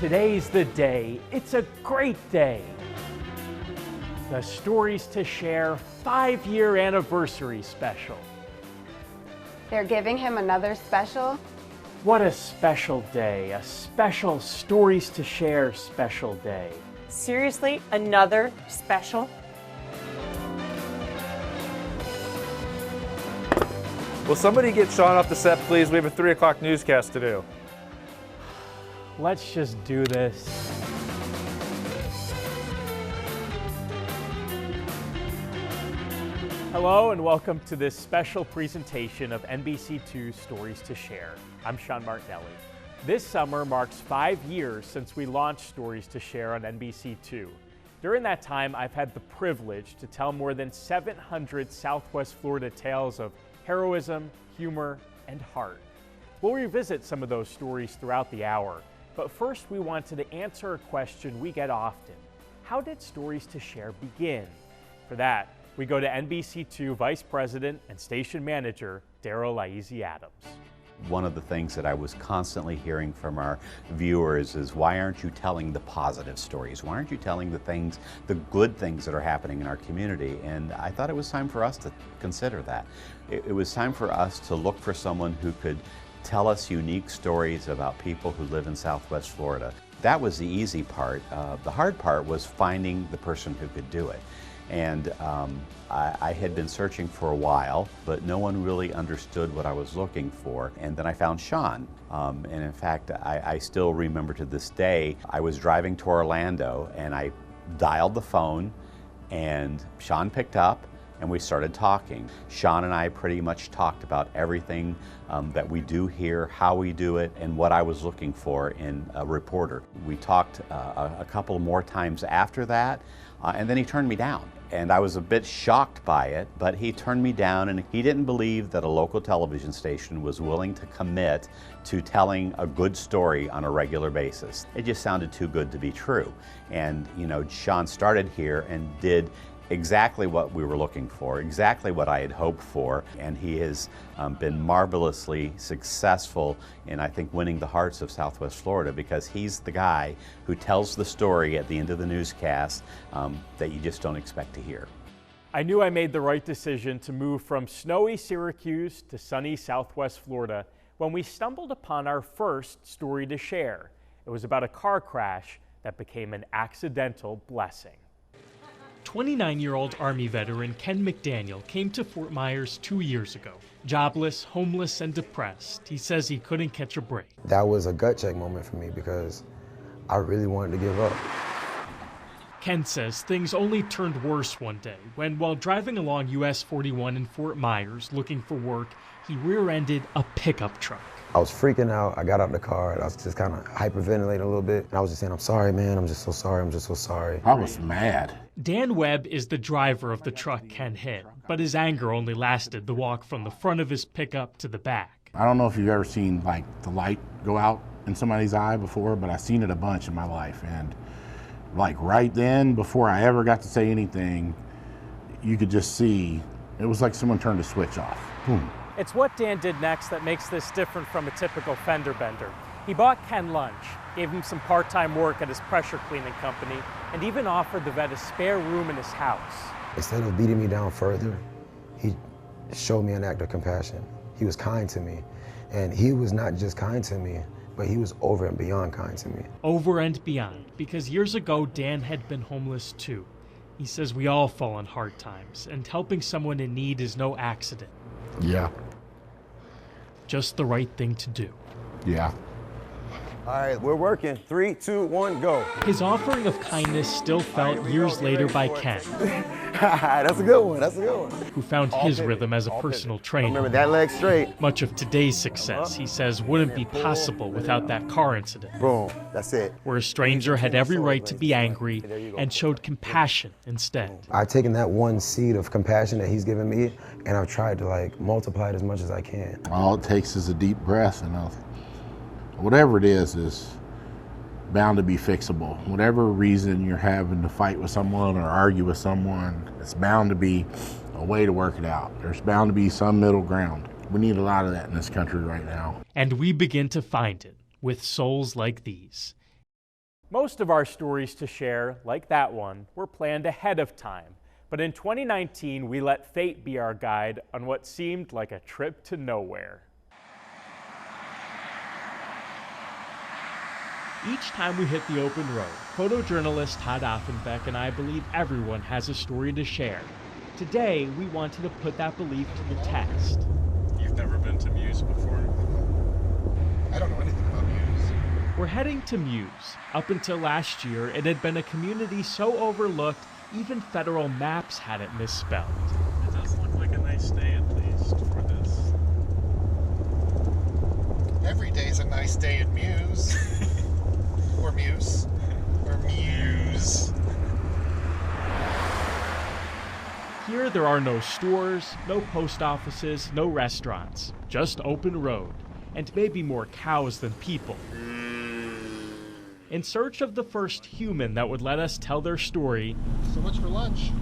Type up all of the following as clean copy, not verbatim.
Today's the day. It's a great day. The Stories to Share 5-year anniversary special. They're giving him another special? What a special day, a special Stories to Share special day. Seriously, another special? Will somebody get Sean off the set, please? We have a 3 o'clock newscast to do. Let's just do this. Hello and welcome to this special presentation of NBC2 Stories to Share. I'm Sean Martinelli. This summer marks 5 years since we launched Stories to Share on NBC2. During that time, I've had the privilege to tell more than 700 Southwest Florida tales of heroism, humor, and heart. We'll revisit some of those stories throughout the hour, but first we wanted to answer a question we get often. How did Stories to Share begin? For that, we go to NBC2 Vice President and Station Manager, Daryl Laizy Adams. One of the things that I was constantly hearing from our viewers is, why aren't you telling the positive stories? Why aren't you telling the good things that are happening in our community? And I thought it was time for us to consider that. It was time for us to look for someone who could tell us unique stories about people who live in Southwest Florida. That was the easy part. The hard part was finding the person who could do it. And I had been searching for a while, but no one really understood what I was looking for. And then I found Sean. And in fact, I still remember to this day, I was driving to Orlando and I dialed the phone and Sean picked up and we started talking. Sean and I pretty much talked about everything that we do here, how we do it, and what I was looking for in a reporter. We talked a couple more times after that, and then he turned me down. And I was a bit shocked by it, but he turned me down, and he didn't believe that a local television station was willing to commit to telling a good story on a regular basis. It just sounded too good to be true. And you know, Sean started here and did exactly what we were looking for, exactly what I had hoped for, and he has been marvelously successful in, I think, winning the hearts of Southwest Florida, because he's the guy who tells the story at the end of the newscast that you just don't expect to hear. I knew I made the right decision to move from snowy Syracuse to sunny Southwest Florida when we stumbled upon our first story to share. It was about a car crash that became an accidental blessing. 29-year-old Army veteran Ken McDaniel came to Fort Myers 2 years ago. Jobless, homeless, and depressed, he says he couldn't catch a break. That was a gut check moment for me because I really wanted to give up. Ken says things only turned worse one day when, while driving along US 41 in Fort Myers looking for work, he rear-ended a pickup truck. I was freaking out. I got out of the car and I was just kind of hyperventilating a little bit. And I was just saying, I'm sorry, man. I'm just so sorry. I'm just so sorry. I was mad. Dan Webb is the driver of the truck Ken hit, but his anger only lasted the walk from the front of his pickup to the back. I don't know if you've ever seen like the light go out in somebody's eye before, but I've seen it a bunch in my life. And like right then, before I ever got to say anything, you could just see, it was like someone turned a switch off. Boom. It's what Dan did next that makes this different from a typical fender bender. He bought Ken lunch, gave him some part-time work at his pressure cleaning company, and even offered the vet a spare room in his house. Instead of beating me down further, he showed me an act of compassion. He was kind to me. And he was not just kind to me, but he was over and beyond kind to me. Over and beyond, because years ago, Dan had been homeless too. He says we all fall in hard times, and helping someone in need is no accident. Yeah. Just the right thing to do. Yeah. All right, we're working. 3, 2, 1, go. His offering of kindness still felt years later by Ken, That's a good one. That's a good one. who found his rhythm as a personal trainer. Remember that leg straight. Much of today's success, he says, wouldn't be possible without that car incident, Boom. That's it. where a stranger had every right to be angry and showed compassion instead. I've taken that one seed of compassion that he's given me, and I've tried to like multiply it as much as I can. All it takes is a deep breath, and whatever it is bound to be fixable. Whatever reason you're having to fight with someone or argue with someone, it's bound to be a way to work it out. There's bound to be some middle ground. We need a lot of that in this country right now. And we begin to find it with souls like these. Most of our stories to share, like that one, were planned ahead of time. But in 2019, we let fate be our guide on what seemed like a trip to nowhere. Each time we hit the open road, photojournalist Todd Offenbeck and I believe everyone has a story to share. Today, we wanted to put that belief to the test. You've never been to Muse before? I don't know anything about Muse. We're heading to Muse. Up until last year, it had been a community so overlooked, even federal maps had it misspelled. It does look like a nice day at least for this. Every day's a nice day at Muse. Or Muse. Or Muse. Here there are no stores, no post offices, no restaurants, just open road, and maybe more cows than people. In search of the first human that would let us tell their story, So much for lunch.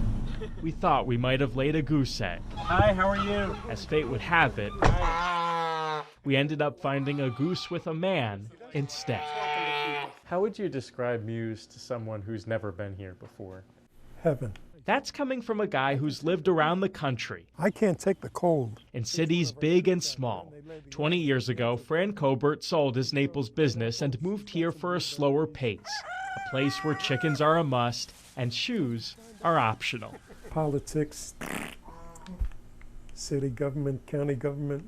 we thought we might have laid a goose egg. Hi, how are you? As fate would have it, we ended up finding a goose with a man instead. How would you describe Muse to someone who's never been here before? Heaven. That's coming from a guy who's lived around the country, I can't take the cold. in cities big and small. 20 years ago, Fran Cobert sold his Naples business and moved here for a slower pace, a place where chickens are a must and shoes are optional. Politics, city government, county government.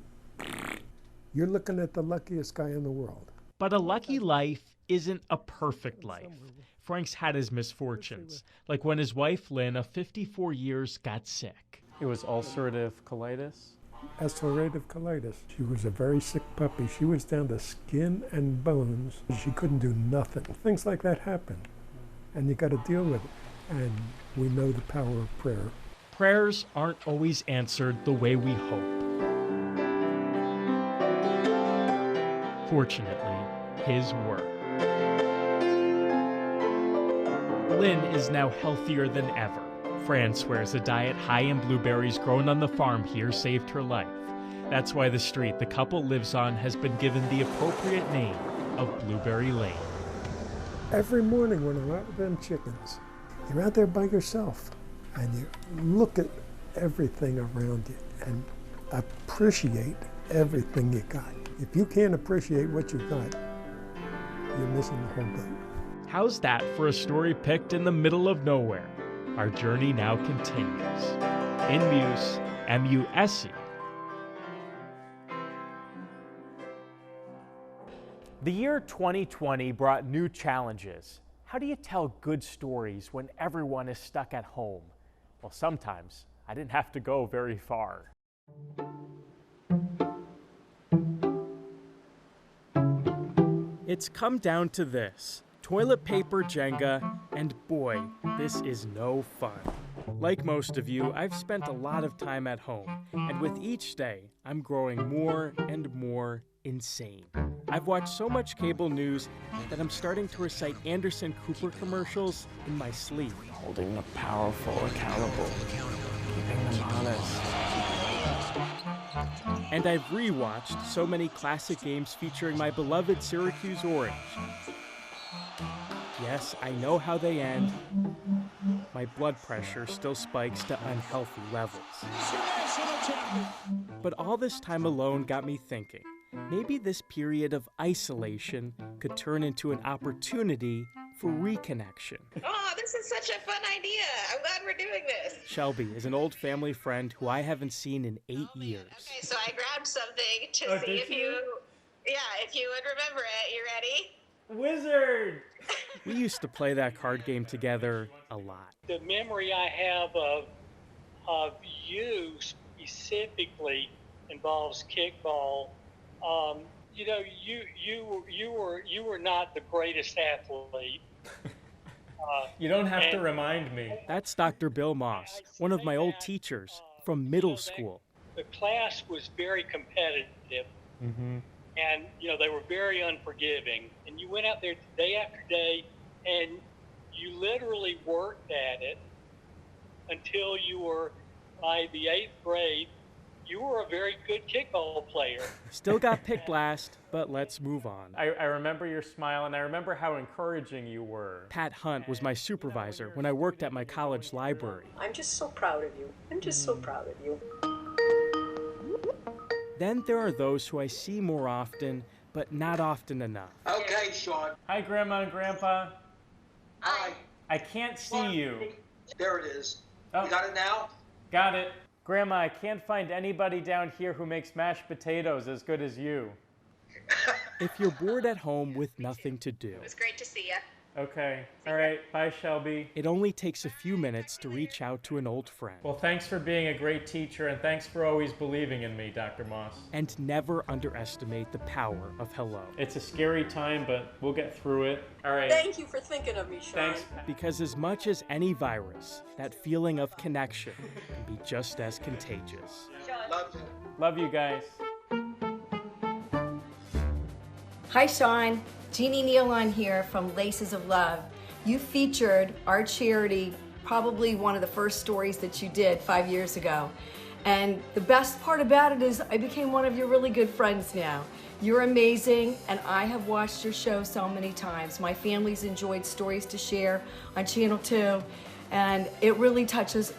You're looking at the luckiest guy in the world. But a lucky life isn't a perfect life. Frank's had his misfortunes, like when his wife Lynn, of 54 years, got sick. It was ulcerative colitis. Ulcerative colitis. She was a very sick puppy. She was down to skin and bones. She couldn't do nothing. Things like that happen, and you got to deal with it. And we know the power of prayer. Prayers aren't always answered the way we hope. Fortunately, his were. Lynn is now healthier than ever. Fran swears a diet high in blueberries grown on the farm here saved her life. That's why the street the couple lives on has been given the appropriate name of Blueberry Lane. Every morning when I'm out with them chickens, you're out there by yourself, and you look at everything around you and appreciate everything you got. If you can't appreciate what you got, you're missing the whole boat. How's that for a story picked in the middle of nowhere? Our journey now continues. In Muse, M-U-S-E. The year 2020 brought new challenges. How do you tell good stories when everyone is stuck at home? Well, sometimes I didn't have to go very far. It's come down to this: toilet paper Jenga, and boy, this is no fun. Like most of you, I've spent a lot of time at home, and with each day, I'm growing more and more insane. I've watched so much cable news that I'm starting to recite Anderson Cooper commercials in my sleep. Holding the powerful accountable, keeping them honest. And I've rewatched so many classic games featuring my beloved Syracuse Orange. Yes, I know how they end. My blood pressure still spikes to unhealthy levels. But all this time alone got me thinking, maybe this period of isolation could turn into an opportunity for reconnection. Oh, this is such a fun idea. I'm glad we're doing this. Shelby is an old family friend who I haven't seen in 8 years. Okay, so I grabbed something to see if you would remember it. You ready? Wizard! We used to play that card game together a lot. The memory I have of you specifically involves kickball. You were not the greatest athlete. You don't have to remind me. That's Dr. Bill Moss, one of my old teachers from middle school. The class was very competitive. Mm-hmm. And, they were very unforgiving. And you went out there day after day, and you literally worked at it until you were, by the 8th grade, you were a very good kickball player. Still got picked last, but let's move on. I remember your smile, and I remember how encouraging you were. Pat Hunt was my supervisor when I worked at my college library. I'm just so proud of you. I'm just so proud of you. Then there are those who I see more often, but not often enough. Okay, Sean. Hi, Grandma and Grandpa. Hi. I can't see you. There it is. Oh. You got it now? Got it. Grandma, I can't find anybody down here who makes mashed potatoes as good as you. If you're bored at home with nothing to do. It was great to see you. Okay. All right. Bye, Shelby. It only takes a few minutes to reach out to an old friend. Well, thanks for being a great teacher, and thanks for always believing in me, Dr. Moss. And never underestimate the power of hello. It's a scary time, but we'll get through it. All right. Thank you for thinking of me, Sean. Thanks. Because as much as any virus, that feeling of connection can be just as contagious. Love you. Love you guys. Hi, Sean. Jeannie Nealon here from Laces of Love. You featured our charity, probably one of the first stories that you did 5 years ago. And the best part about it is I became one of your really good friends now. You're amazing, and I have watched your show so many times. My family's enjoyed Stories to Share on Channel 2, and it really touches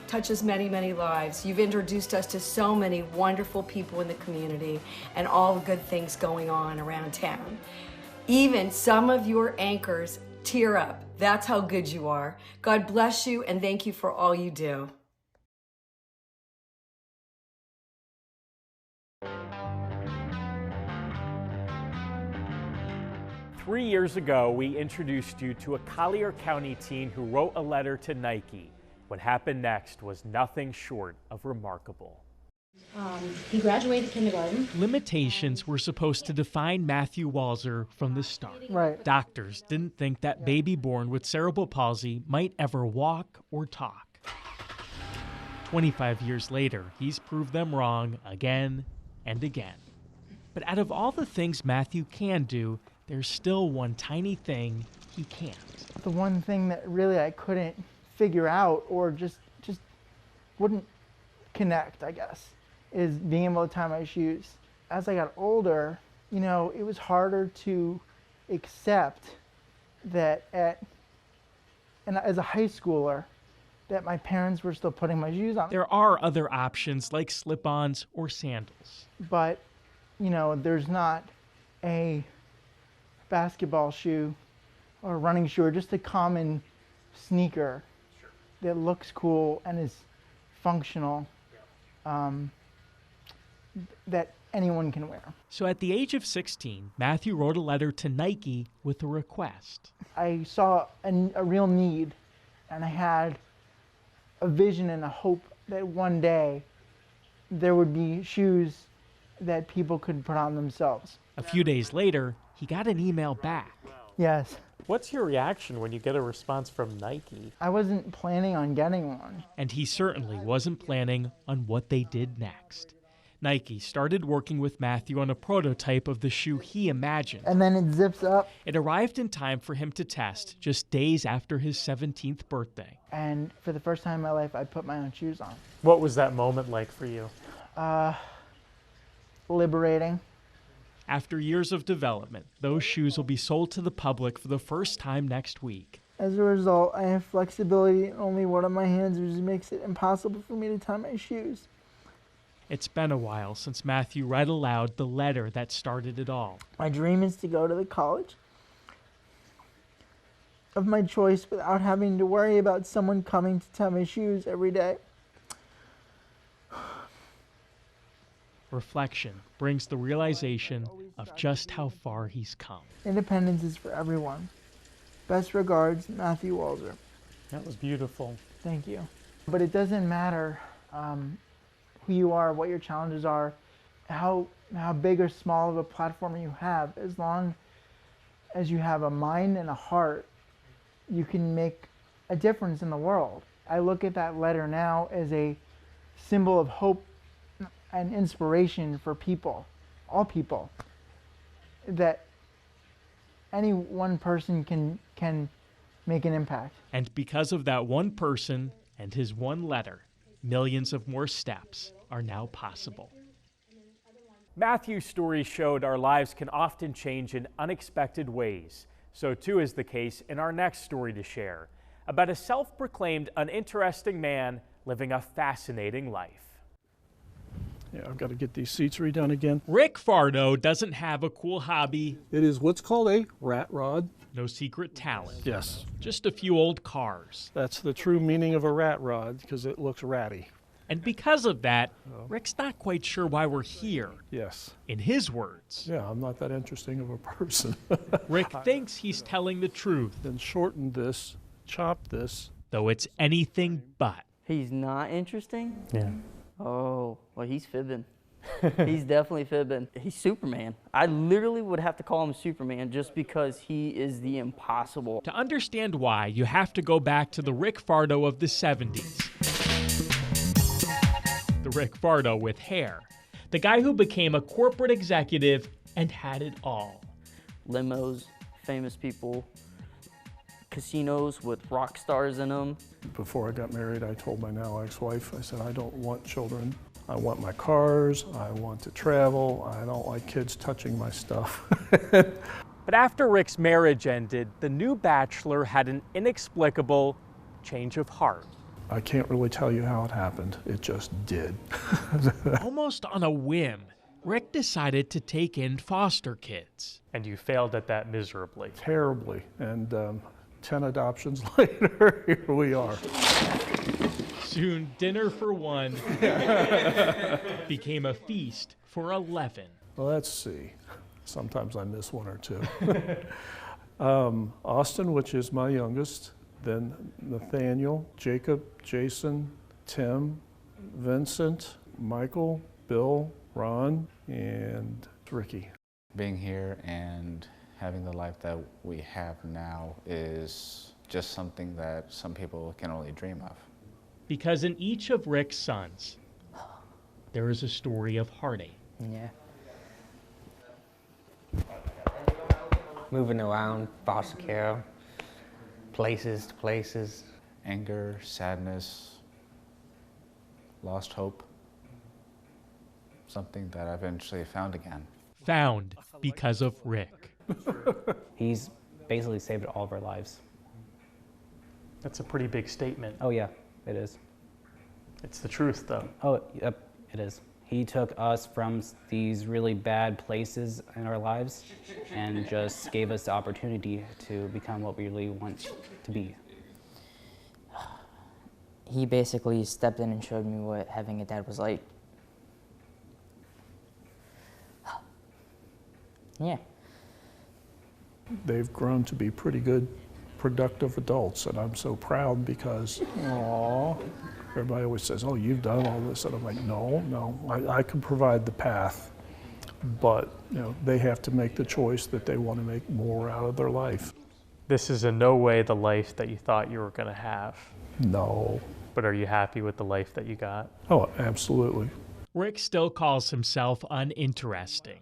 many, many lives. You've introduced us to so many wonderful people in the community and all the good things going on around town. Even some of your anchors tear up. That's how good you are. God bless you, and thank you for all you do. Three years ago, we introduced you to a Collier County teen who wrote a letter to Nike. What happened next was nothing short of remarkable. He graduated kindergarten. Limitations were supposed to define Matthew Walzer from the start. Right. Doctors didn't think that baby born with cerebral palsy might ever walk or talk. 25 years later, he's proved them wrong again and again. But out of all the things Matthew can do, there's still one tiny thing he can't. The one thing that really I couldn't figure out or just wouldn't connect, I guess, is being able to tie my shoes. As I got older, you know, it was harder to accept that as a high schooler, that my parents were still putting my shoes on. There are other options like slip-ons or sandals. But, you know, there's not a basketball shoe or a running shoe or just a common sneaker that looks cool and is functional that anyone can wear. So at the age of 16, Matthew wrote a letter to Nike with a request. I saw a real need, and I had a vision and a hope that one day there would be shoes that people could put on themselves. A few days later, he got an email back. Yes. What's your reaction when you get a response from Nike? I wasn't planning on getting one. And he certainly wasn't planning on what they did next. Nike started working with Matthew on a prototype of the shoe he imagined. And then it zips up. It arrived in time for him to test just days after his 17th birthday. And for the first time in my life, I put my own shoes on. What was that moment like for you? Liberating. After years of development, those shoes will be sold to the public for the first time next week. As a result, I have flexibility in only one of my hands, which makes it impossible for me to tie my shoes. It's been a while since Matthew read aloud the letter that started it all. My dream is to go to the college of my choice without having to worry about someone coming to tie my shoes every day. Reflection brings the realization of just how far he's come. Independence is for everyone. Best regards, Matthew Walzer. That was beautiful. Thank you. But it doesn't matter who you are, what your challenges are, how big or small of a platform you have. As long as you have a mind and a heart, you can make a difference in the world. I look at that letter now as a symbol of hope and inspiration for people, all people, that any one person can make an impact. And because of that one person and his one letter, millions of more steps are now possible. Matthew's story showed our lives can often change in unexpected ways. So too is the case in our next story to share, about a self-proclaimed uninteresting man living a fascinating life. Yeah, I've got to get these seats redone again. Rick Fardo doesn't have a cool hobby. It is what's called a rat rod. No secret talent. Yes. Just a few old cars. That's the true meaning of a rat rod, because it looks ratty. And because of that, Rick's not quite sure why we're here. Yes. In his words. Yeah, I'm not that interesting of a person. Rick thinks he's telling the truth. Then shorten this, chop this. Though it's anything but. He's not interesting? Yeah. Oh, well, he's fibbing. He's definitely fibbing. He's Superman. I literally would have to call him Superman just because he is the impossible. To understand why, you have to go back to the Rick Fardo of the 70s. The Rick Fardo with hair. The guy who became a corporate executive and had it all. Limos, famous people, casinos with rock stars in them. Before I got married, I told my now ex-wife, I said, I don't want children. I want my cars, I want to travel, I don't like kids touching my stuff. But after Rick's marriage ended, the new bachelor had an inexplicable change of heart. I can't really tell you how it happened. It just did. Almost on a whim, Rick decided to take in foster kids. And you failed at that miserably. Terribly. And 10 adoptions later, here we are. Soon, dinner for one became a feast for 11. Well, let's see. Sometimes I miss one or two. Austin, which is my youngest, then Nathaniel, Jacob, Jason, Tim, Vincent, Michael, Bill, Ron, and Ricky. Being here and having the life that we have now is just something that some people can only dream of. Because in each of Rick's sons, there is a story of heartache. Yeah. Moving around, foster care, places to places. Anger, sadness, lost hope. Something that I eventually found again. Found because of Rick. He's basically saved all of our lives. That's a pretty big statement. Oh yeah, it is. It's the truth though. Oh, yep, it is. He took us from these really bad places in our lives and just gave us the opportunity to become what we really want to be. He basically stepped in and showed me what having a dad was like. Yeah. They've grown to be pretty good, productive adults, and I'm so proud because, aw, everybody always says, oh, you've done all this, and I'm like, no, I can provide the path, but you know, they have to make the choice that they want to make more out of their life. This is in no way the life that you thought you were going to have. No. But are you happy with the life that you got? Oh, absolutely. Rick still calls himself uninteresting.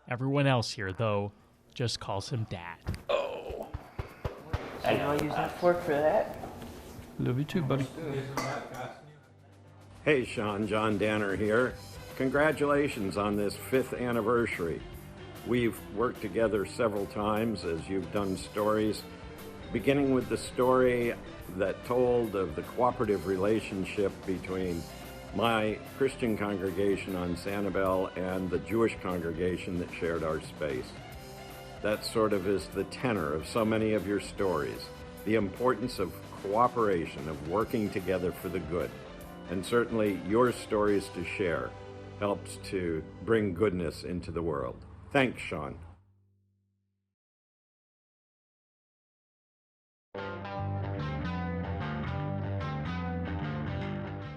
Everyone else here, though, just calls him Dad. Oh. I know I use that fork for that. Love you too, buddy. Hey, Sean, John Danner here. Congratulations on this 5th anniversary. We've worked together several times as you've done stories, beginning with the story that told of the cooperative relationship between my Christian congregation on Sanibel and the Jewish congregation that shared our space. That sort of is the tenor of so many of your stories, the importance of cooperation, of working together for the good. And certainly your Stories to Share helps to bring goodness into the world. Thanks, Sean.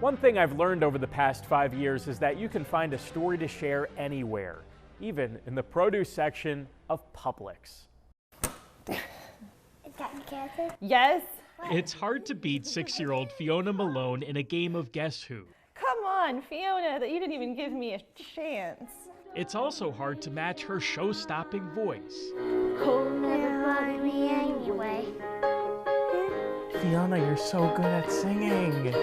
One thing I've learned over the past 5 years is that you can find a story to share anywhere, even in the produce section of Publix. Yes. It's hard to beat 6-year-old Fiona Malone in a game of Guess Who. Come on, Fiona, that you didn't even give me a chance. It's also hard to match her show-stopping voice. Cold never bothered me anyway. Fiona, you're so good at singing.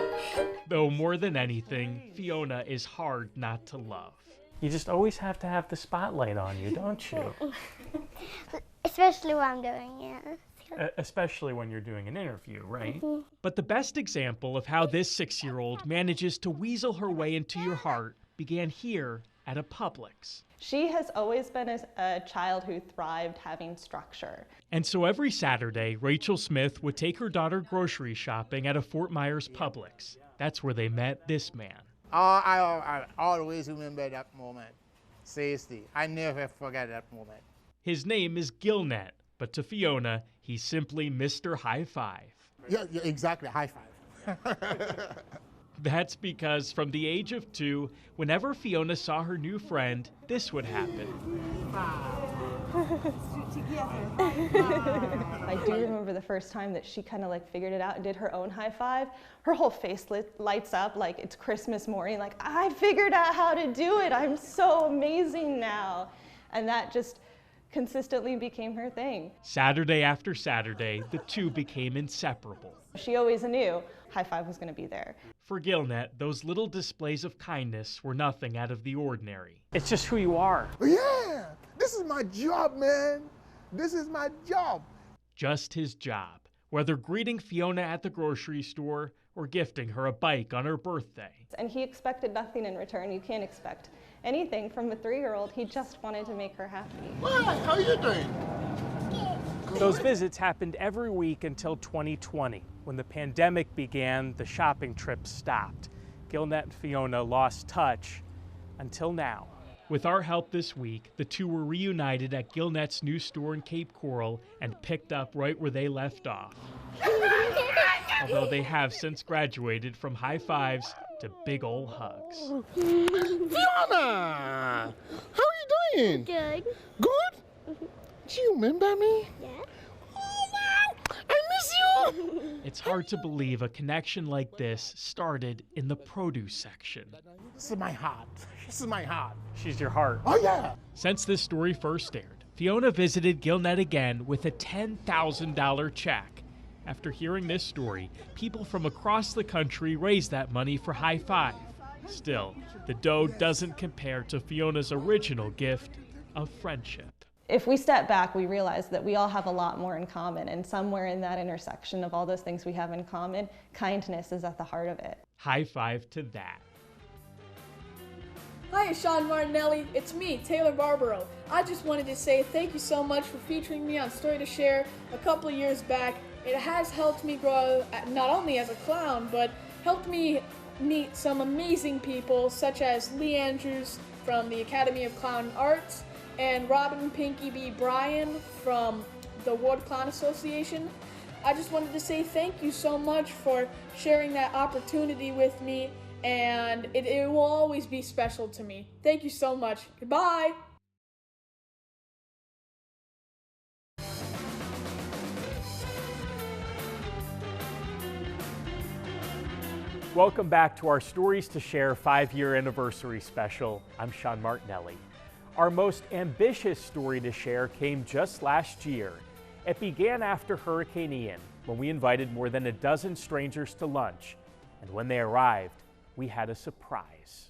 Though more than anything, Fiona is hard not to love. You just always have to have the spotlight on you, don't you? Especially when I'm doing it. Especially when you're doing an interview, right? But the best example of how this 6-year-old manages to weasel her way into your heart began here at a Publix. She has always been a child who thrived having structure. And so every Saturday, Rachel Smith would take her daughter grocery shopping at a Fort Myers Publix. That's where they met this man. I always remember that moment. Seriously, I never forget that moment. His name is Gilnet, but to Fiona, he's simply Mr. High Five. Yeah, exactly, high five. That's because from the age of 2, whenever Fiona saw her new friend, this would happen. I do remember the first time that she kind of like figured it out and did her own high five. Her whole face lights up like it's Christmas morning, like, I figured out how to do it. I'm so amazing now. And that just consistently became her thing. Saturday after Saturday, the two became inseparable. She always knew high five was going to be there. For Gilnet, those little displays of kindness were nothing out of the ordinary. It's just who you are. Yeah, this is my job, man. This is my job. Just his job, whether greeting Fiona at the grocery store or gifting her a bike on her birthday. And he expected nothing in return. You can't expect anything from a 3-year-old. He just wanted to make her happy. Hi, how are you doing? Those visits happened every week until 2020. When the pandemic began, the shopping trips stopped. Gilnet and Fiona lost touch until now. With our help this week, the two were reunited at Gilnet's new store in Cape Coral and picked up right where they left off. Although they have since graduated from high fives to big ol' hugs. Fiona! How are you doing? Good. Good? Do you remember me? Yeah. Oh, wow! I miss you! It's hard to believe a connection like this started in the produce section. This is my heart. This is my heart. She's your heart. Oh, yeah. Since this story first aired, Fiona visited Gilnet again with a $10,000 check. After hearing this story, people from across the country raised that money for High Five. Still, the dough doesn't compare to Fiona's original gift of friendship. If we step back, we realize that we all have a lot more in common, and somewhere in that intersection of all those things we have in common, kindness is at the heart of it. High five to that. Hi, Sean Martinelli. It's me, Taylor Barbaro. I just wanted to say thank you so much for featuring me on Story2Share a couple of years back. It has helped me grow not only as a clown, but helped me meet some amazing people such as Lee Andrews from the Academy of Clown Arts and Robin Pinky B. Bryan from the World Clown Association. I just wanted to say thank you so much for sharing that opportunity with me, and it will always be special to me. Thank you so much. Goodbye. Welcome back to our Stories to Share 5-year anniversary special. I'm Sean Martinelli. Our most ambitious story to share came just last year. It began after Hurricane Ian, when we invited more than a dozen strangers to lunch. And when they arrived, we had a surprise.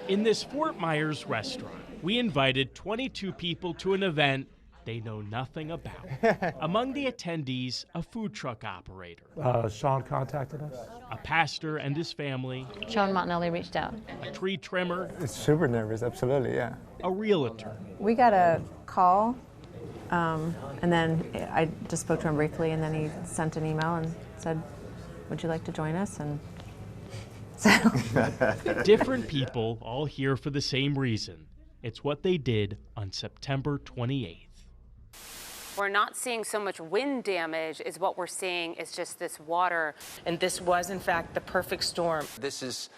In this Fort Myers restaurant, we invited 22 people to an event they know nothing about. Among the attendees, a food truck operator. Sean contacted us. A pastor and his family. Sean Martinelli reached out. A tree trimmer. It's super nervous, absolutely, yeah. A realtor. We got a call, and then I just spoke to him briefly, and then he sent an email and said, would you like to join us? And so. Different people, all here for the same reason. It's what they did on September 28th. We're not seeing so much wind damage as what we're seeing is just this water. And this was, in fact, the perfect storm. This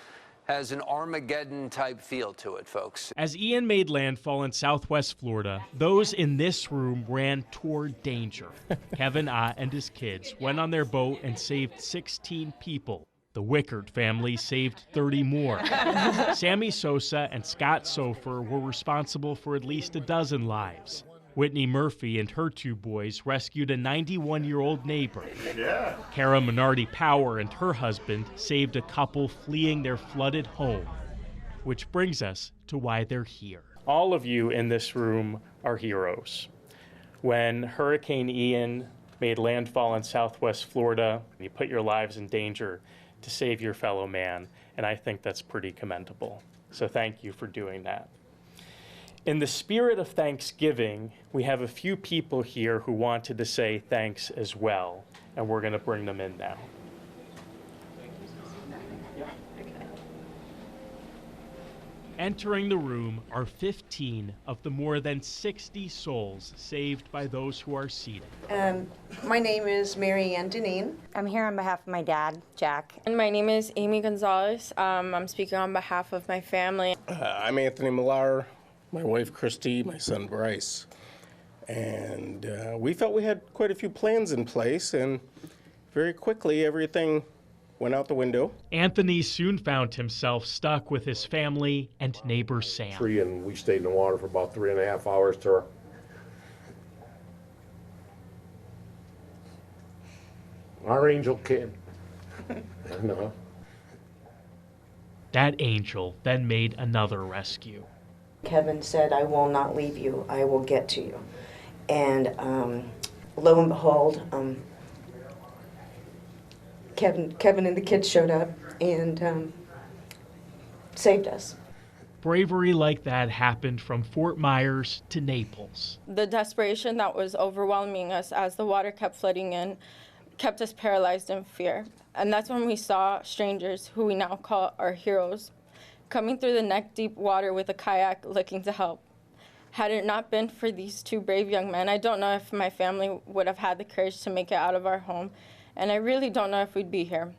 has an Armageddon-type feel to it, folks. As Ian made landfall in southwest Florida, those in this room ran toward danger. Kevin Ah and his kids went on their boat and saved 16 people. The Wickard family saved 30 more. Sammy Sosa and Scott Sofer were responsible for at least a dozen lives. Whitney Murphy and her 2 boys rescued a 91-year-old neighbor. Yeah. Kara Minardi Power and her husband saved a couple fleeing their flooded home. Which brings us to why they're here. All of you in this room are heroes. When Hurricane Ian made landfall in Southwest Florida, you put your lives in danger to save your fellow man, and I think that's pretty commendable. So thank you for doing that. In the spirit of Thanksgiving, we have a few people here who wanted to say thanks as well, and we're going to bring them in now. Entering the room are 15 of the more than 60 souls saved by those who are seated. My name is Mary Ann Deneen. I'm here on behalf of my dad, Jack. And my name is Amy Gonzalez. I'm speaking on behalf of my family. I'm Anthony Millar, my wife Christy, my son Bryce. And we felt we had quite a few plans in place, and very quickly everything went out the window. Anthony soon found himself stuck with his family and neighbor Sam. And we stayed in the water for about 3.5 hours to our angel came. No. That angel then made another rescue. Kevin said, "I will not leave you. I will get to you." And lo and behold, Kevin and the kids showed up and saved us. Bravery like that happened from Fort Myers to Naples. The desperation that was overwhelming us as the water kept flooding in kept us paralyzed in fear. And that's when we saw strangers, who we now call our heroes, coming through the neck-deep water with a kayak looking to help. Had it not been for these two brave young men, I don't know if my family would have had the courage to make it out of our home. And I really don't know if we'd be here.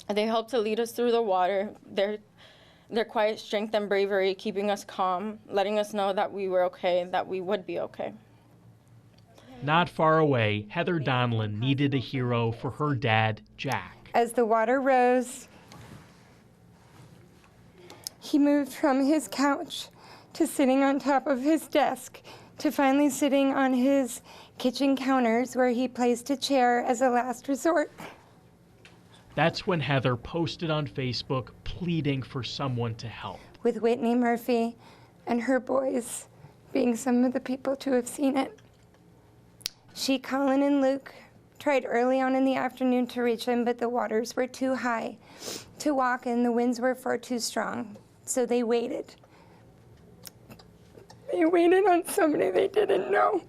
They helped to lead us through the water, their quiet strength and bravery, keeping us calm, letting us know that we were okay, that we would be okay. Not far away, Heather Donlin needed a hero for her dad, Jack. As the water rose, he moved from his couch to sitting on top of his desk, to finally sitting on his kitchen counters, where he placed a chair as a last resort. That's when Heather posted on Facebook pleading for someone to help. With Whitney Murphy and her boys being some of the people to have seen it. She, Colin, and Luke tried early on in the afternoon to reach him, but the waters were too high to walk and the winds were far too strong, so they waited. They waited on somebody they didn't know.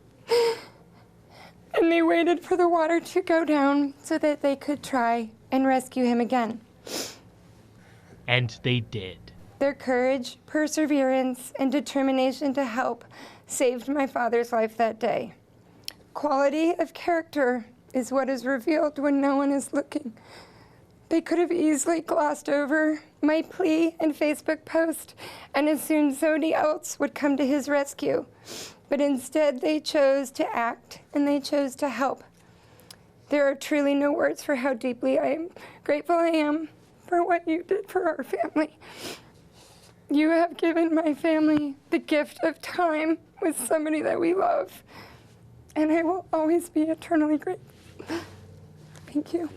And they waited for the water to go down so that they could try and rescue him again. And they did. Their courage, perseverance, and determination to help saved my father's life that day. Quality of character is what is revealed when no one is looking. They could have easily glossed over my plea and Facebook post and assumed somebody else would come to his rescue. But instead, they chose to act and they chose to help. There are truly no words for how deeply grateful I am for what you did for our family. You have given my family the gift of time with somebody that we love, and I will always be eternally grateful. Thank you.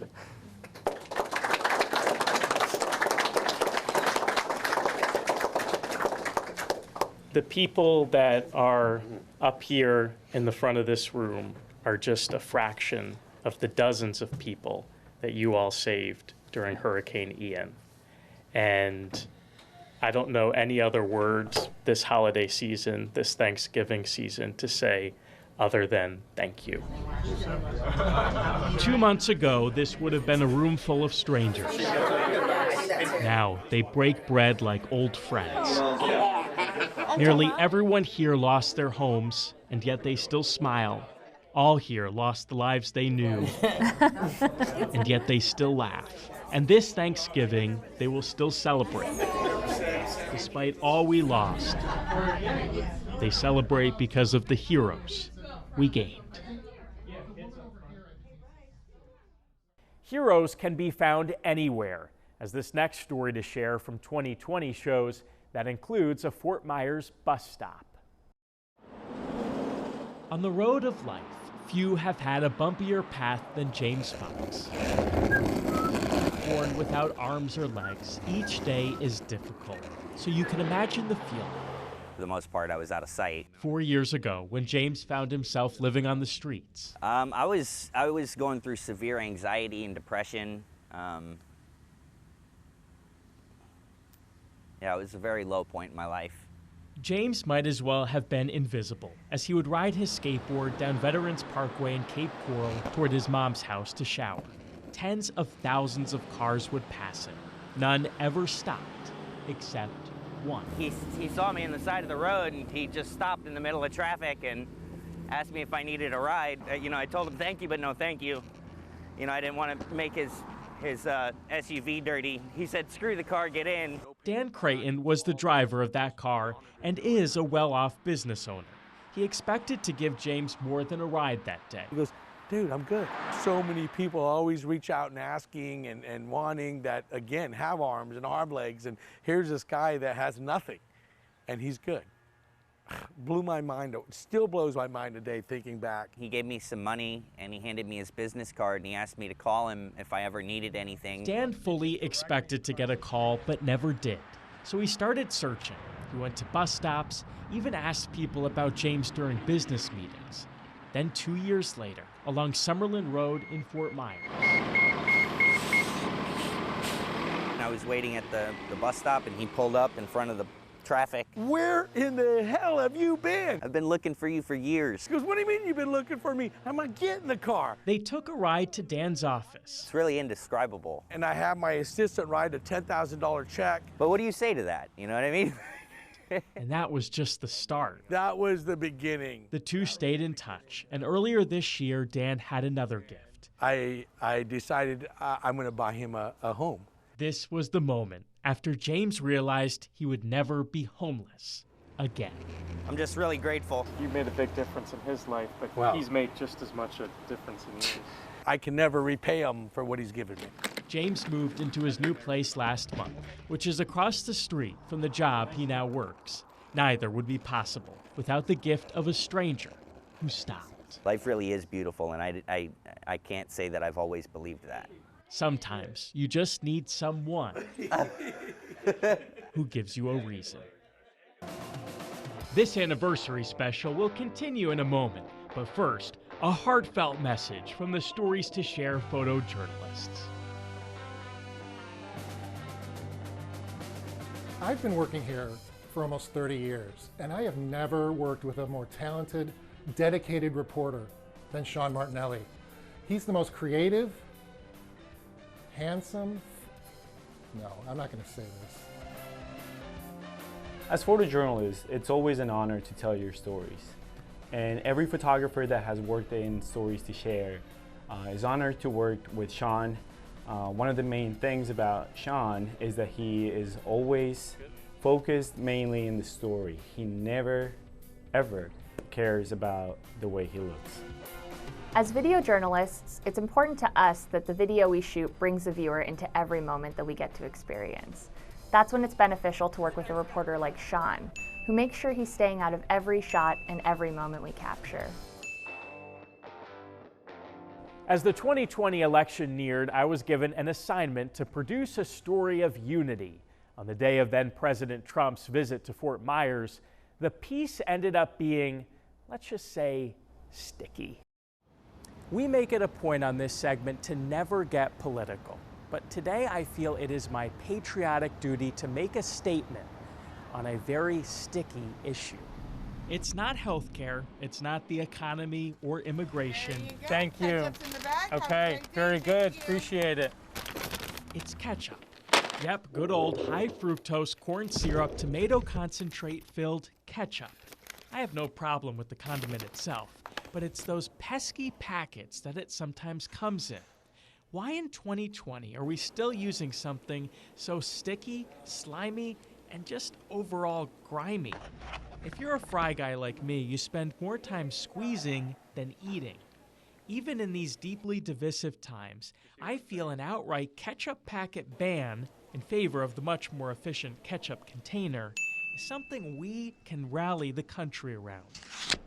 The people that are up here in the front of this room are just a fraction of the dozens of people that you all saved during Hurricane Ian. And I don't know any other words this holiday season, this Thanksgiving season, to say other than thank you. 2 months ago, this would have been a room full of strangers. Now they break bread like old friends. Nearly everyone here lost their homes, and yet they still smile. All here lost the lives they knew, and yet they still laugh. And this Thanksgiving, they will still celebrate. Despite all we lost, they celebrate because of the heroes we gained. Heroes can be found anywhere, as this next story to share from 2020 shows. That includes a Fort Myers bus stop. On the road of life, few have had a bumpier path than James Fox. Born without arms or legs, each day is difficult. so you can imagine the feeling. For the most part, I was out of sight. 4 years ago, when James found himself living on the streets. I was going through severe anxiety and depression. Yeah, it was a very low point in my life. James might as well have been invisible, as he would ride his skateboard down Veterans Parkway in Cape Coral toward his mom's house to shower. Tens of thousands of cars would pass him. None ever stopped, except one. He saw me on the side of the road, and he just stopped in the middle of traffic and asked me if I needed a ride. I told him thank you, but no thank you. I didn't want to make his SUV dirty. He said, screw the car, get in. Dan Creighton was the driver of that car and is a well-off business owner. He expected to give James more than a ride that day. He goes, dude, I'm good. So many people always reach out and asking and wanting that, again, have arms and arm legs, and here's this guy that has nothing, and he's good. Blew my mind, still blows my mind today thinking back. He gave me some money, and he handed me his business card, and he asked me to call him if I ever needed anything. Dan fully expected to get a call, but never did. So he started searching. He went to bus stops, even asked people about James during business meetings. Then 2 years later, along Summerlin Road in Fort Myers. I was waiting at the bus stop, and he pulled up in front of the traffic. Where in the hell have you been? I've been looking for you for years. He goes, what do you mean you've been looking for me? I'm like, get in the car. They took a ride to Dan's office. It's really indescribable. And I have my assistant write a $10,000 check. But what do you say to that? You know what I mean? And that was just the start. That was the beginning. The two stayed in touch, and earlier this year, Dan had another gift. I decided I'm going to buy him a home. This was the moment after James realized he would never be homeless again. I'm just really grateful. You made a big difference in his life, but he's made just as much a difference in yours. I can never repay him for what he's given me. James moved into his new place last month, which is across the street from the job he now works. Neither would be possible without the gift of a stranger who stopped. Life really is beautiful, and I can't say that I've always believed that. Sometimes you just need someone who gives you a reason. This anniversary special will continue in a moment, but first, a heartfelt message from the Stories to Share photojournalists. I've been working here for almost 30 years, and I have never worked with a more talented, dedicated reporter than Sean Martinelli. He's the most creative, handsome. No, I'm not going to say this. As photojournalists, it's always an honor to tell your stories. And every photographer that has worked in Stories to Share is honored to work with Sean. One of the main things about Sean is that he is always focused mainly in the story. He never, ever cares about the way he looks. As video journalists, it's important to us that the video we shoot brings the viewer into every moment that we get to experience. That's when it's beneficial to work with a reporter like Sean, who makes sure he's staying out of every shot and every moment we capture. As the 2020 election neared, I was given an assignment to produce a story of unity. On the day of then President Trump's visit to Fort Myers, the piece ended up being, let's just say, sticky. We make it a point on this segment to never get political, but today I feel it is my patriotic duty to make a statement on a very sticky issue. It's not healthcare, it's not the economy or immigration. Thank you. Okay, very good. Appreciate it. It's ketchup. Yep, good old high fructose corn syrup tomato concentrate filled ketchup. I have no problem with the condiment itself, but it's those pesky packets that it sometimes comes in. Why in 2020 are we still using something so sticky, slimy, and just overall grimy? If you're a fry guy like me, you spend more time squeezing than eating. Even in these deeply divisive times, I feel an outright ketchup packet ban in favor of the much more efficient ketchup container is something we can rally the country around.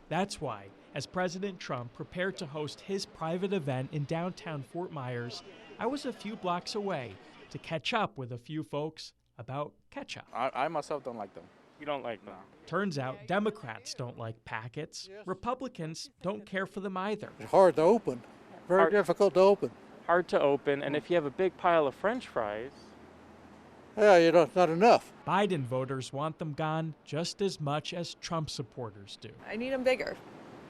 That's why, as President Trump prepared to host his private event in downtown Fort Myers, I was a few blocks away to catch up with a few folks about ketchup. I myself don't like them. You don't like them? Turns out Democrats don't like packets. Republicans don't care for them either. It's hard to open. Very difficult to open. Hard to open, and if you have a big pile of French fries... Yeah, it's not enough. Biden voters want them gone just as much as Trump supporters do. I need them bigger.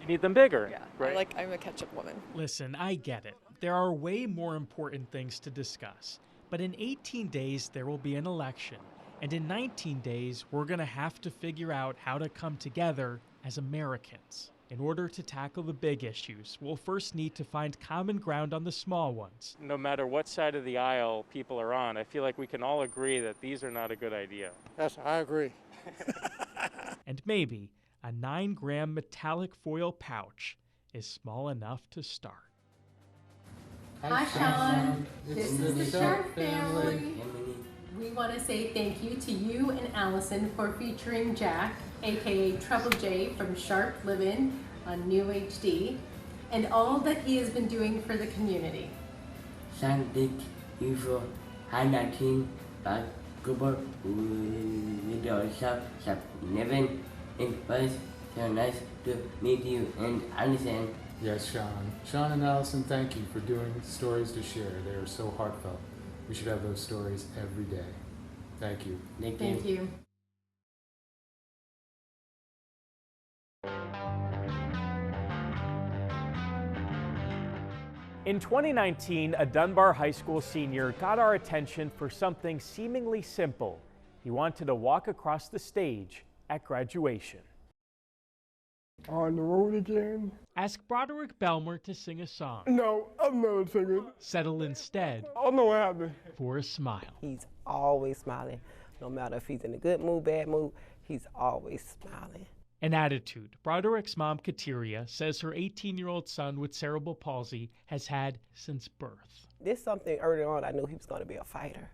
You need them bigger? Yeah, right? I'm a ketchup woman. Listen, I get it. There are way more important things to discuss. But in 18 days, there will be an election. And in 19 days, we're going to have to figure out how to come together as Americans. In order to tackle the big issues, we'll first need to find common ground on the small ones. No matter what side of the aisle people are on, I feel like we can all agree that these are not a good idea. Yes, I agree. And maybe a 9-gram metallic foil pouch is small enough to start. Hi, Sean. This is the Sharp family. We want to say thank you to you and Allison for featuring Jack, aka Trouble J from Sharp Livin' on New HD, and all that he has been doing for the community. Thank you for highlighting the global video Sharp Livin'. It was so nice to meet you and Allison. Yes, Sean. Sean and Allison, thank you for doing Stories to Share. They are so heartfelt. We should have those stories every day. Thank you. Thank you. In 2019, a Dunbar High School senior got our attention for something seemingly simple. He wanted to walk across the stage at graduation. On the road again? Ask Broderick Belmer to sing a song. No, I'm not singing. Settle instead I don't know what happened. for a smile. He's always smiling. No matter if he's in a good mood, bad mood, he's always smiling. An attitude Broderick's mom, Kateria, says her 18-year-old son with cerebral palsy has had since birth. This something early on I knew he was going to be a fighter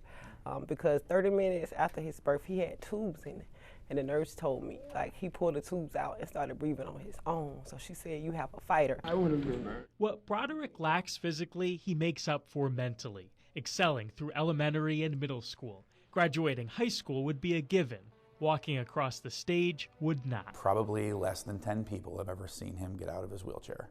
because 30 minutes after his birth, he had tubes in it. And the nurse told me, like, he pulled the tubes out and started breathing on his own. So she said, you have a fighter. I would have been that. What Broderick lacks physically, he makes up for mentally, excelling through elementary and middle school. Graduating high school would be a given. Walking across the stage would not. Probably less than 10 people have ever seen him get out of his wheelchair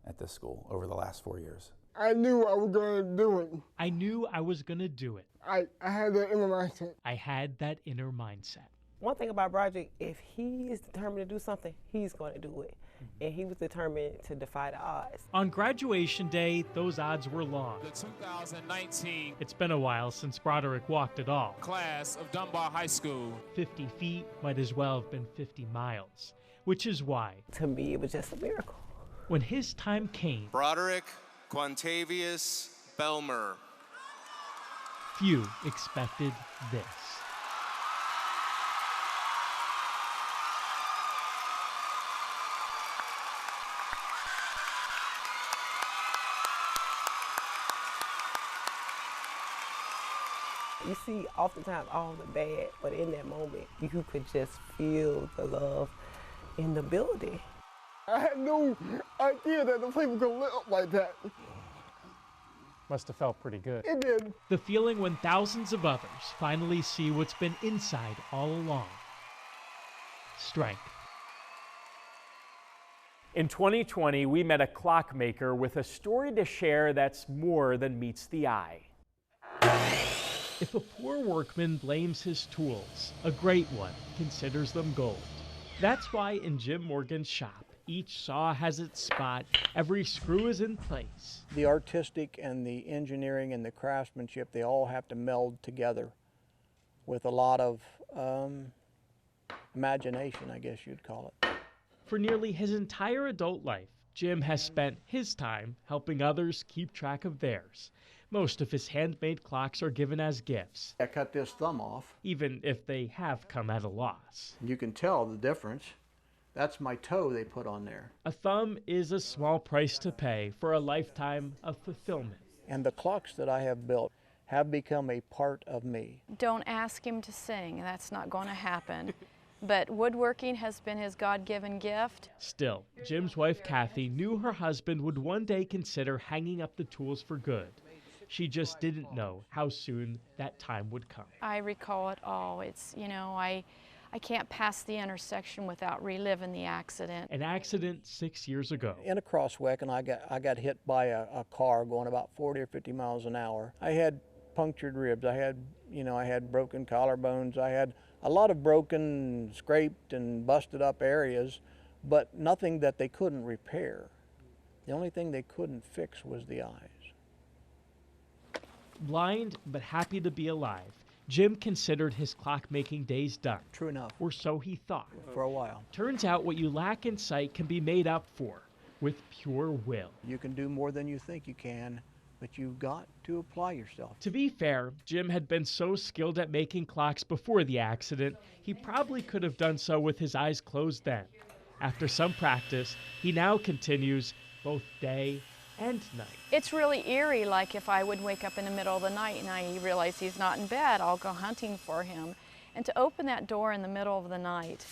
at this school over the last 4 years. I knew I was going to do it. I knew I was going to do it. I had that inner mindset. I had that inner mindset. One thing about Broderick, if he is determined to do something, he's going to do it. And he was determined to defy the odds. On graduation day, those odds were long. The 2019 It's been a while since Broderick walked at all. class of Dunbar High School. 50 feet might as well have been 50 miles, which is why, To me, it was just a miracle. when his time came, Broderick Quantavious Belmer. few expected this. You see oftentimes all the bad, but in that moment, you could just feel the love in the building. I had no idea that the place was going to lit up like that. Must have felt pretty good. It did. The feeling when thousands of others finally see what's been inside all along. Strength. In 2020, we met a clockmaker with a story to share that's more than meets the eye. If a poor workman blames his tools, a great one considers them gold. That's why in Jim Morgan's shop, each saw has its spot, every screw is in place. The artistic and the engineering and the craftsmanship, they all have to meld together with a lot of imagination, I guess you'd call it. For nearly his entire adult life, Jim has spent his time helping others keep track of theirs. Most of his handmade clocks are given as gifts, I cut this thumb off. even if they have come at a loss. You can tell the difference. That's my toe they put on there. A thumb is a small price to pay for a lifetime of fulfillment. And the clocks that I have built have become a part of me. Don't ask him to sing, that's not going to happen. But woodworking has been his God-given gift. Still, Jim's wife Kathy knew her husband would one day consider hanging up the tools for good. She just didn't know how soon that time would come. I recall it all. It's, you know, I can't pass the intersection without reliving the accident. An accident 6 years ago. In a crosswalk, and I got hit by a car going about 40 or 50 miles an hour. I had punctured ribs. I had broken collarbones. I had a lot of broken, scraped, and busted up areas, but nothing that they couldn't repair. The only thing they couldn't fix was the eyes. Blind but happy to be alive, Jim considered his clock-making days done. True enough. Or so he thought. For a while. Turns out what you lack in sight can be made up for with pure will. You can do more than you think you can, but you've got to apply yourself. To be fair, Jim had been so skilled at making clocks before the accident, he probably could have done so with his eyes closed then. After some practice, he now continues both day and night. It's really eerie, like if I would wake up in the middle of the night and I realize he's not in bed, I'll go hunting for him. And to open that door in the middle of the night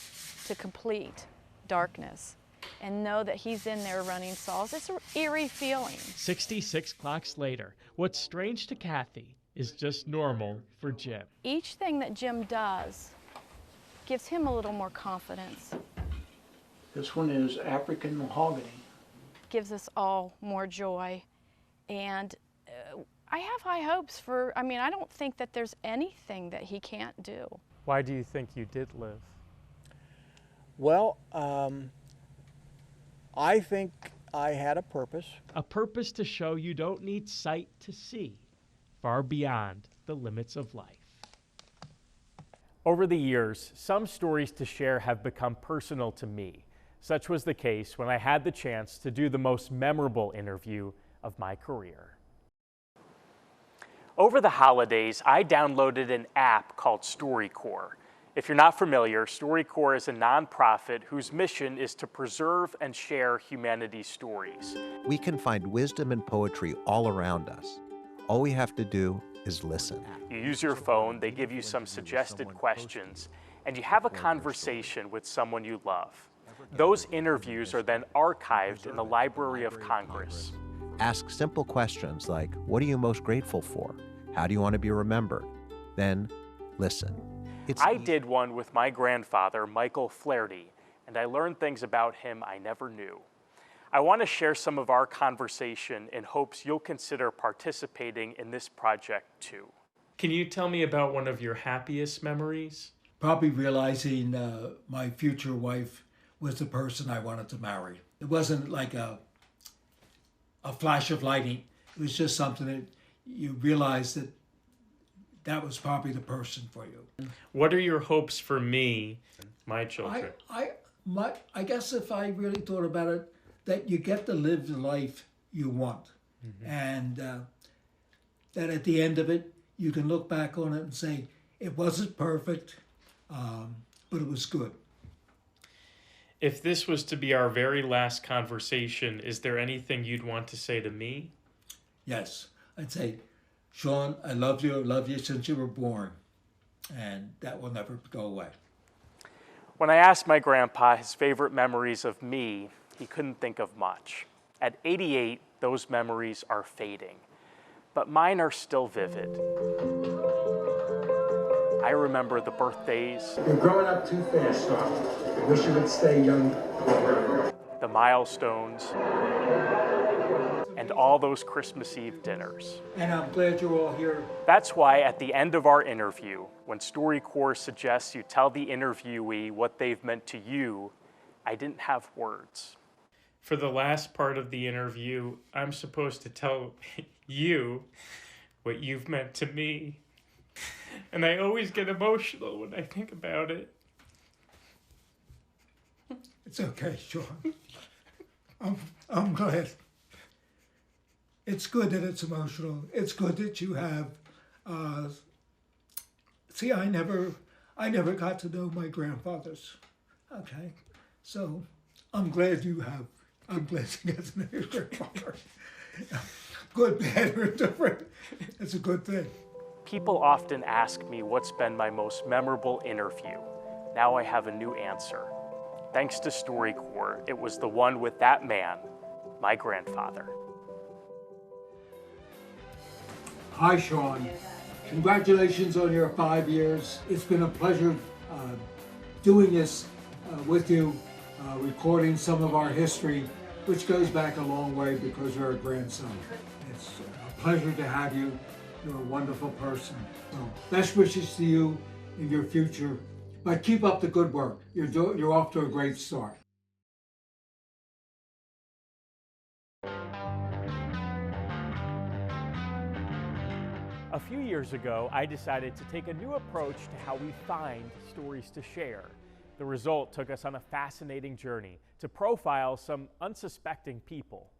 to complete darkness and know that he's in there running saws, it's an eerie feeling. 66 clocks later, what's strange to Kathy is just normal for Jim. Each thing that Jim does gives him a little more confidence. This one is African mahogany. Gives us all more joy. And I have high hopes for, I don't think that there's anything that he can't do. Why do you think you did live? Well, I think I had a purpose. A purpose to show you don't need sight to see, far beyond the limits of life. Over the years, some stories to share have become personal to me. Such was the case when I had the chance to do the most memorable interview of my career. Over the holidays, I downloaded an app called StoryCorps. If you're not familiar, StoryCorps is a nonprofit whose mission is to preserve and share humanity's stories. We can find wisdom and poetry all around us. All we have to do is listen. You use your phone, they give you some suggested questions, and you have a conversation with someone you love. Those interviews are then archived in the Library of Congress. Ask simple questions like, what are you most grateful for? How do you want to be remembered? Then listen. I did one with my grandfather, Michael Flaherty, and I learned things about him I never knew. I want to share some of our conversation in hopes you'll consider participating in this project too. Can you tell me about one of your happiest memories? Probably realizing my future wife was the person I wanted to marry. It wasn't like a flash of lightning. It was just something that you realized that that was probably the person for you. What are your hopes for me, my children? I guess if I really thought about it, that you get to live the life you want. Mm-hmm. And that at the end of it, you can look back on it and say, it wasn't perfect, but it was good. If this was to be our very last conversation, is there anything you'd want to say to me? Yes, I'd say, Sean, I love you since you were born, and that will never go away. When I asked my grandpa his favorite memories of me, he couldn't think of much. At 88, those memories are fading, but mine are still vivid. I remember the birthdays. You're growing up too fast, Sean. I wish you would stay young. The milestones, and all those Christmas Eve dinners. And I'm glad you're all here. That's why at the end of our interview, when StoryCorps suggests you tell the interviewee what they've meant to you, I didn't have words. For the last part of the interview, I'm supposed to tell you what you've meant to me. And I always get emotional when I think about it. It's okay, Sean. I'm glad. It's good that it's emotional. It's good that you have. See, I never got to know my grandfathers. Okay, so I'm glad you have. I'm glad you got to know your grandfather. Good, bad, or different. It's a good thing. People often ask me what's been my most memorable interview. Now I have a new answer. Thanks to StoryCorps, it was the one with that man, my grandfather. Hi, Sean. Congratulations on your 5 years. It's been a pleasure doing this with you, recording some of our history, which goes back a long way because you're a grandson. It's a pleasure to have you. You're a wonderful person. So best wishes to you in your future, but keep up the good work. You're off to a great start. A few years ago, I decided to take a new approach to how we find stories to share. The result took us on a fascinating journey to profile some unsuspecting people.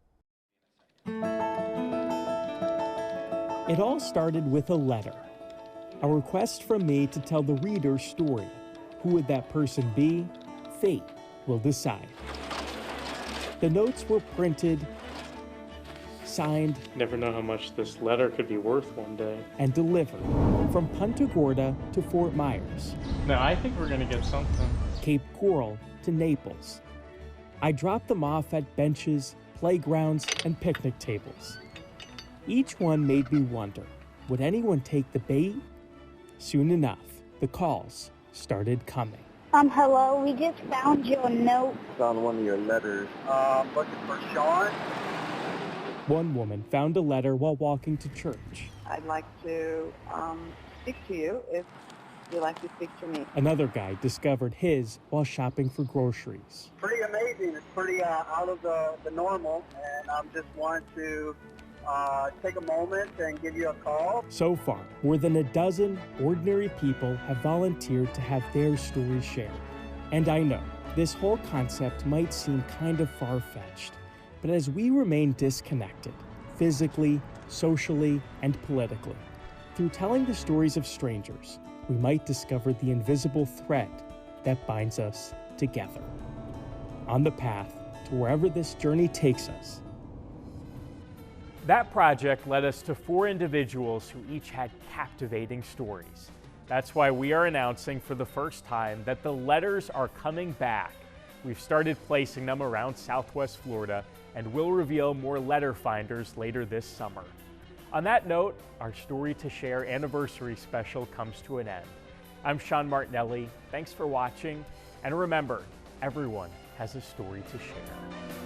It all started with a letter, a request from me to tell the reader's story. Who would that person be? Fate will decide. The notes were printed, signed, Never know how much this letter could be worth one day. and delivered from Punta Gorda to Fort Myers, No, I think we're gonna get something. Cape Coral to Naples. I dropped them off at benches, playgrounds, and picnic tables. Each one made me wonder, would anyone take the bait? Soon enough, the calls started coming. Hello, we just found your note. Found one of your letters. Looking for Sean. One woman found a letter while walking to church. I'd like to speak to you if you'd like to speak to me. Another guy discovered his while shopping for groceries. Pretty amazing. It's pretty out of the normal, and I just wanted to take a moment and give you a call. So far, more than a dozen ordinary people have volunteered to have their stories shared. And I know, this whole concept might seem kind of far-fetched, but as we remain disconnected, physically, socially, and politically, through telling the stories of strangers, we might discover the invisible thread that binds us together. On the path to wherever this journey takes us. That project led us to 4 individuals who each had captivating stories. That's why we are announcing for the first time that the letters are coming back. We've started placing them around Southwest Florida and will reveal more letter finders later this summer. On that note, our Story to Share anniversary special comes to an end. I'm Sean Martinelli. Thanks for watching, and remember, everyone has a story to share.